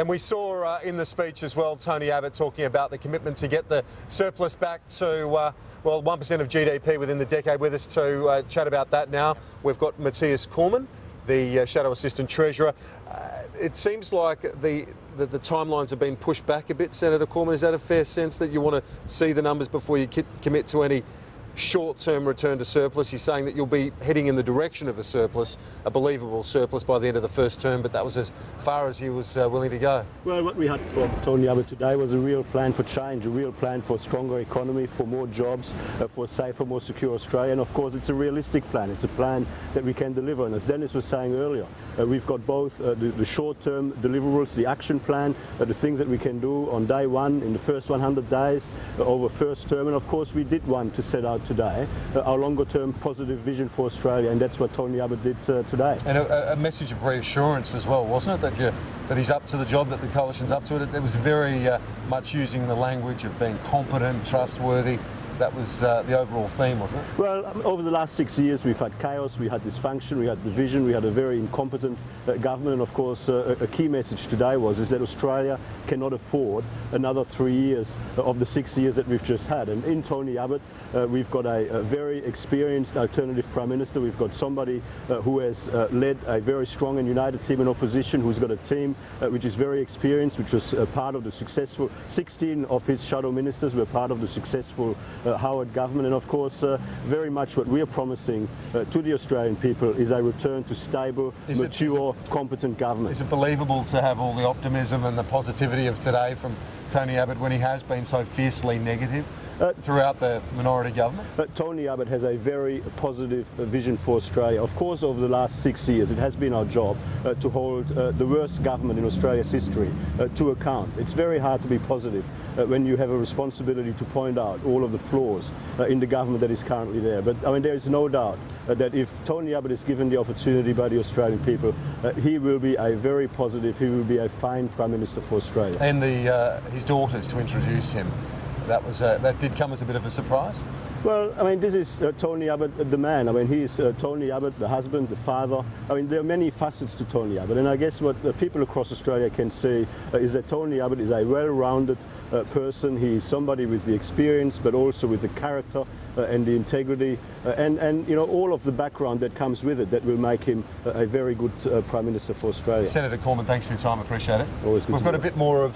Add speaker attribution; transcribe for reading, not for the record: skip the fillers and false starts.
Speaker 1: And we saw in the speech as well, Tony Abbott talking about the commitment to get the surplus back to, well, 1% of GDP within the decade. With us to chat about that now, we've got Matthias Cormann, the Shadow Assistant Treasurer. It seems like the timelines have been pushed back a bit, Senator Cormann. Is that a fair sense that you want to see the numbers before you commit to any short-term return to surplus? He's saying that you'll be heading in the direction of a surplus, a believable surplus by the end of the first term, but that was as far as he was willing to go.
Speaker 2: Well, what we had from Tony Abbott today was a real plan for change, a real plan for a stronger economy, for more jobs, for a safer, more secure Australia. And of course, it's a realistic plan. It's a plan that we can deliver. And as Dennis was saying earlier, we've got both the short-term deliverables, the action plan, the things that we can do on day one, in the first 100 days, over first term. And of course, we did want to set out today our longer-term positive vision for Australia, and that's what Tony Abbott did today.
Speaker 1: And a message of reassurance as well, wasn't it, that he's up to the job, that the coalition's up to it? It was very much using the language of being competent, trustworthy. That was the overall theme, wasn't it?
Speaker 2: Well, over the last 6 years, we've had chaos, we had dysfunction, we had division, we had a very incompetent government, and of course, a key message today is that Australia cannot afford another 3 years of the 6 years that we've just had. And in Tony Abbott, we've got a very experienced alternative Prime Minister. We've got somebody who has led a very strong and united team in opposition, who's got a team which is very experienced, which was part of the successful, 16 of his shadow ministers were part of the successful Howard government. And of course, very much what we are promising to the Australian people is a return to stable, mature, competent government.
Speaker 1: Is it believable to have all the optimism and the positivity of today from Tony Abbott when he has been so fiercely negative throughout the minority government?
Speaker 2: Tony Abbott has a very positive vision for Australia. Of course, over the last 6 years, it has been our job to hold the worst government in Australia's history to account. It's very hard to be positive when you have a responsibility to point out all of the flaws in the government that is currently there. But I mean, there is no doubt that if Tony Abbott is given the opportunity by the Australian people, he will be a very positive, he will be a fine Prime Minister for Australia.
Speaker 1: And his daughters to introduce him. That did come as a bit of a surprise.
Speaker 2: Well, I mean, this is Tony Abbott, the man. I mean, he is Tony Abbott, the husband, the father. I mean, there are many facets to Tony Abbott. And I guess what the people across Australia can say is that Tony Abbott is a well-rounded person. He is somebody with the experience, but also with the character and the integrity and you know, all of the background that comes with it that will make him a very good Prime Minister for Australia.
Speaker 1: Senator Cormann, thanks for your time. I appreciate it.
Speaker 2: Always good.
Speaker 1: We've got a bit more of